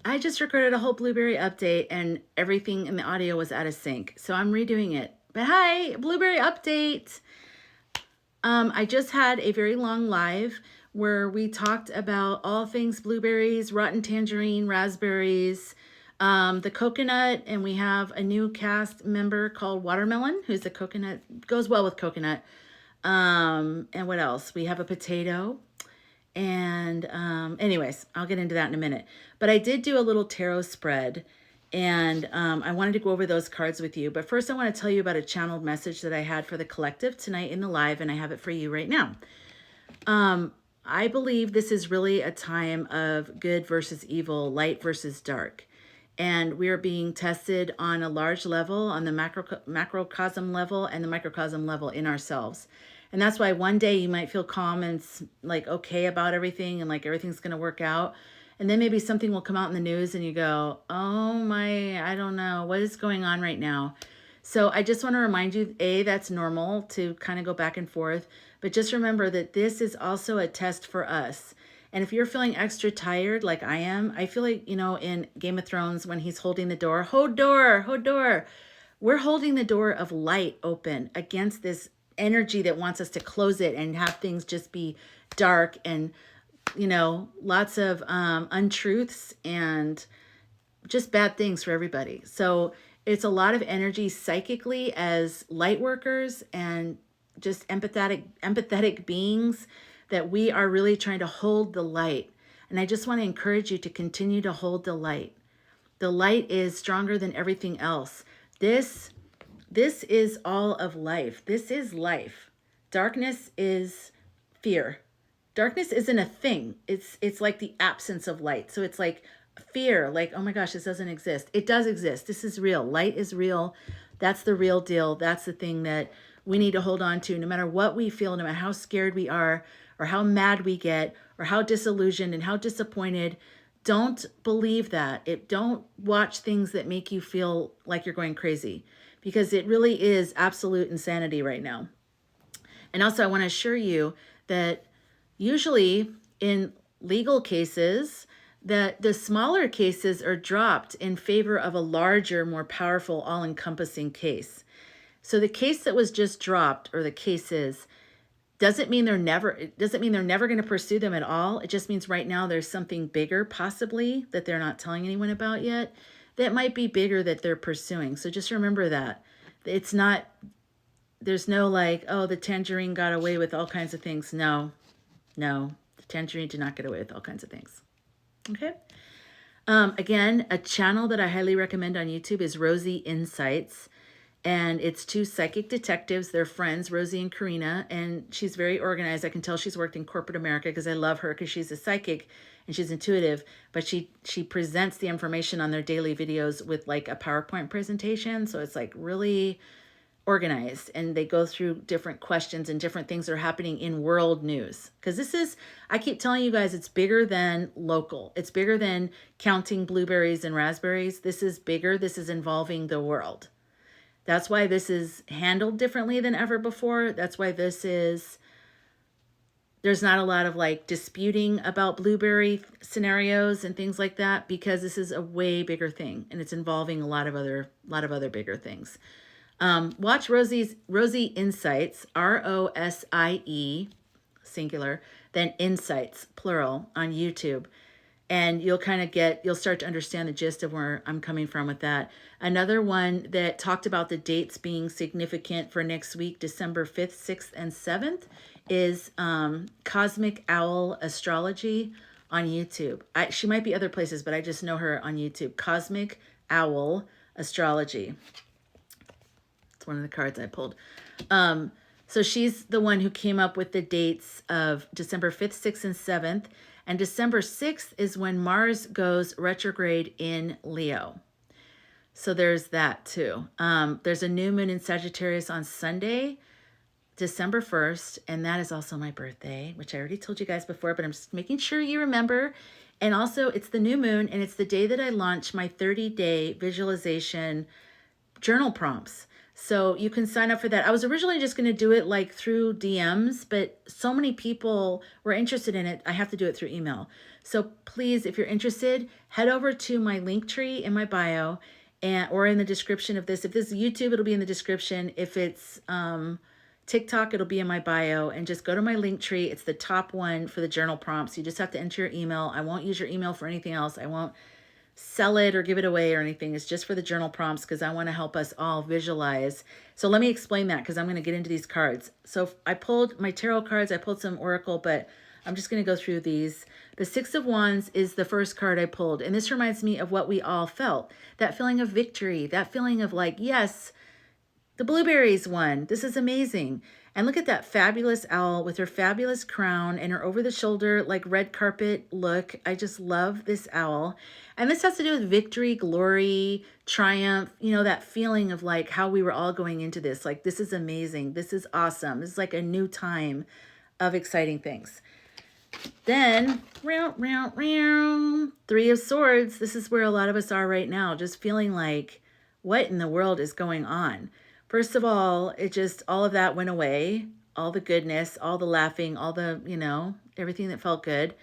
I just recorded a whole Blueberry update and everything in the audio was out of sync. So I'm redoing it. But hi, Blueberry update. I just had a very long live where we talked about all things blueberries, rotten tangerine, raspberries, the coconut, and we have a new cast member called Watermelon, who's a coconut, goes well with coconut. And what else? We have a potato. And anyways, I'll get into that in a minute. But I did do a little tarot spread, and I wanted to go over those cards with you. But first, I want to tell you about a channeled message that I had for the collective tonight in the live, and I have it for you right now. I believe this is really a time of good versus evil, light versus dark. And we are being tested on a large level, on the macrocosm level and the microcosm level in ourselves. And that's why one day you might feel calm and like okay about everything and like everything's going to work out. And then maybe something will come out in the news and you go, oh my, I don't know, what is going on right now? So I just want to remind you, A, that's normal to kind of go back and forth. But just remember that this is also a test for us. And if you're feeling extra tired like I am, I feel like, in Game of Thrones when he's holding the door, Hodor, Hodor, we're holding the door of light open against this energy that wants us to close it and have things just be dark and, lots of untruths and just bad things for everybody. So it's a lot of energy psychically as light workers and just empathetic beings that we are really trying to hold the light. And I just want to encourage you to continue to hold the light. The light is stronger than everything else. This is all of life. This is life. Darkness is fear. Darkness isn't a thing. It's like the absence of light. So it's like fear, like, oh my gosh, this doesn't exist. It does exist. This is real. Light is real. That's the real deal. That's the thing that we need to hold on to no matter what we feel, no matter how scared we are or how mad we get or how disillusioned and how disappointed. Don't believe that. Don't watch things that make you feel like you're going crazy because it really is absolute insanity right now. And also I want to assure you that usually in legal cases, that the smaller cases are dropped in favor of a larger, more powerful, all-encompassing case. So the case that was just dropped, or the cases, doesn't mean they're never going to pursue them at all. It just means right now there's something bigger possibly that they're not telling anyone about yet that might be bigger that they're pursuing. So just remember that. It's not, there's no like, oh, the tangerine got away with all kinds of things. No, the tangerine did not get away with all kinds of things. Okay. Again, a channel that I highly recommend on YouTube is Rosie Insights. And it's two psychic detectives. They're friends, Rosie and Karina. And she's very organized. I can tell she's worked in corporate America because I love her because she's a psychic and she's intuitive. But she presents the information on their daily videos with like a PowerPoint presentation. So it's like really organized, and they go through different questions and different things that are happening in world news. Because this is, I keep telling you guys, it's bigger than local. It's bigger than counting blueberries and raspberries. This is bigger. This is involving the world. That's why this is handled differently than ever before. That's why there's not a lot of like disputing about blueberry scenarios and things like that, because this is a way bigger thing and it's involving a lot of other bigger things. Watch Rosie Insights, ROSIE, singular, then Insights, plural, on YouTube. And you'll start to understand the gist of where I'm coming from with that. Another one that talked about the dates being significant for next week, December 5th, 6th, and 7th, is Cosmic Owl Astrology on YouTube. She might be other places, but I just know her on YouTube. Cosmic Owl Astrology. It's one of the cards I pulled. So she's the one who came up with the dates of December 5th, 6th, and 7th. And December 6th is when Mars goes retrograde in Leo. So there's that too. There's a new moon in Sagittarius on Sunday, December 1st. And that is also my birthday, which I already told you guys before, but I'm just making sure you remember. And also it's the new moon, and it's the day that I launch my 30-day visualization journal prompts. So you can sign up for that. I was originally just going to do it like through DMs, but so many people were interested in it, I have to do it through email. So please, if you're interested, head over to my link tree in my bio or in the description of this. If this is YouTube, it'll be in the description. If it's TikTok, it'll be in my bio, and just go to my link tree. It's the top one for the journal prompts. You just have to enter your email. I won't use your email for anything else. I won't sell it or give it away or anything. It's just for the journal prompts because I want to help us all visualize. So let me explain that because I'm going to get into these cards. So I pulled my tarot cards. I pulled some oracle, but I'm just going to go through these. The Six of Wands is the first card I pulled. And this reminds me of what we all felt. That feeling of victory. That feeling of like, yes, the blueberries won. This is amazing. And look at that fabulous owl with her fabulous crown and her over-the-shoulder, like red carpet look. I just love this owl. And this has to do with victory, glory, triumph, you know, that feeling of like how we were all going into this. Like, this is amazing. This is awesome. This is like a new time of exciting things. Then, Three of Swords. This is where a lot of us are right now, just feeling like, what in the world is going on? First of all, it just, all of that went away. All the goodness, all the laughing, all the, you know, everything that felt good.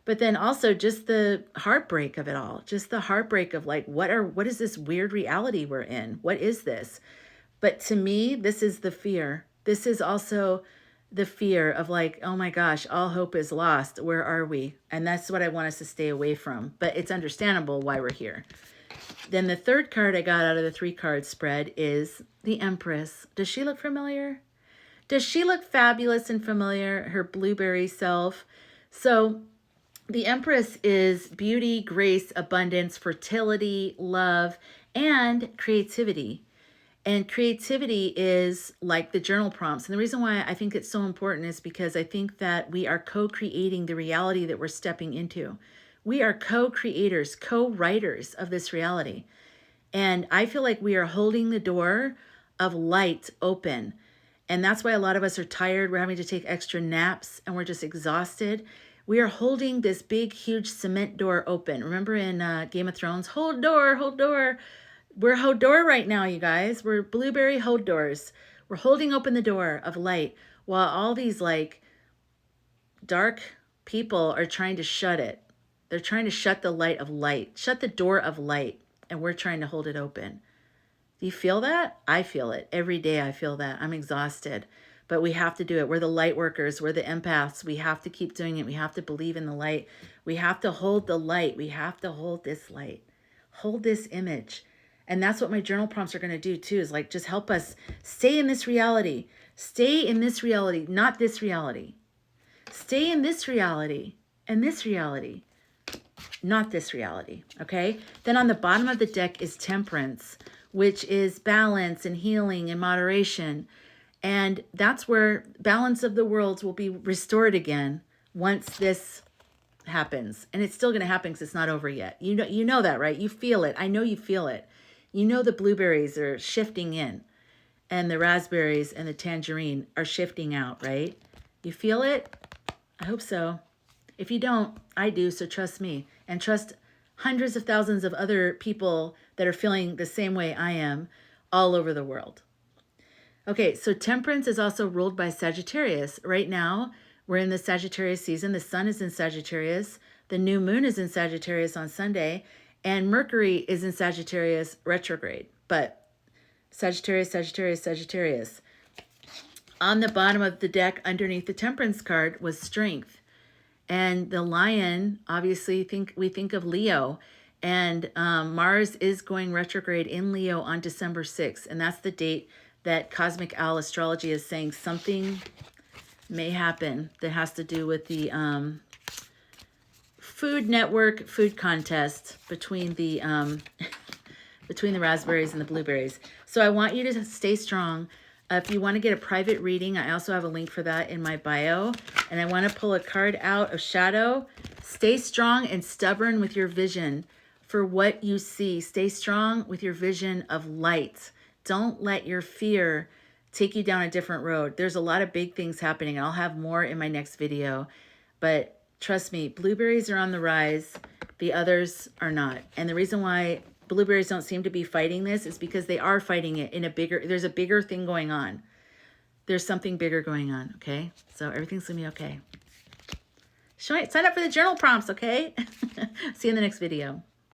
But then also just the heartbreak of it all. Just the heartbreak of like, what is this weird reality we're in? What is this? But to me, this is the fear. This is also the fear of like, oh my gosh, all hope is lost. Where are we? And that's what I want us to stay away from. But it's understandable why we're here. Then the third card I got out of the 3-card spread is the Empress. Does she look familiar? Does she look fabulous and familiar? Her blueberry self. So the Empress is beauty, grace, abundance, fertility, love, and creativity. And creativity is like the journal prompts. And the reason why I think it's so important is because I think that we are co-creating the reality that we're stepping into. We are co-creators, co-writers of this reality. And I feel like we are holding the door of light open. And that's why a lot of us are tired. We're having to take extra naps and we're just exhausted. We are holding this big, huge cement door open. Remember in Game of Thrones, hold door, hold door. We're hold door right now, you guys. We're blueberry hold doors. We're holding open the door of light while all these like dark people are trying to shut it. They're trying to shut the light of light, shut the door of light, and we're trying to hold it open. Do you feel that? I feel it. Every day I feel that. I'm exhausted, but we have to do it. We're the light workers. We're the empaths. We have to keep doing it. We have to believe in the light. We have to hold the light. We have to hold this light. Hold this image. And that's what my journal prompts are going to do too, is like just help us stay in this reality. Stay in this reality, not this reality. Stay in this reality and this reality. Not this reality, okay? Then on the bottom of the deck is Temperance, which is balance and healing and moderation. And that's where balance of the worlds will be restored again once this happens. And it's still going to happen because it's not over yet. You know that, right? You feel it. I know you feel it. You know the blueberries are shifting in and the raspberries and the tangerine are shifting out, right? You feel it? I hope so. If you don't, I do, so trust me. And trust hundreds of thousands of other people that are feeling the same way I am all over the world. Okay, so Temperance is also ruled by Sagittarius. Right now, we're in the Sagittarius season. The sun is in Sagittarius. The new moon is in Sagittarius on Sunday. And Mercury is in Sagittarius retrograde. But Sagittarius, Sagittarius, Sagittarius. On the bottom of the deck underneath the Temperance card was Strength. And the lion, obviously, we think of Leo. And Mars is going retrograde in Leo on December 6th. And that's the date that Cosmic Owl Astrology is saying something may happen that has to do with the Food Network food contest between the raspberries and the blueberries. So I want you to stay strong. If you want to get a private reading, I also have a link for that in my bio. And I want to pull a card out of Shadow. Stay strong and stubborn with your vision for what you see. Stay strong with your vision of light. Don't let your fear take you down a different road. There's a lot of big things happening. I'll have more in my next video. But trust me, blueberries are on the rise. The others are not. And the reason why blueberries don't seem to be fighting this is because they are fighting it in there's a bigger thing going on. There's something bigger going on, okay? So everything's gonna be okay. Sign up for the journal prompts, okay? See you in the next video.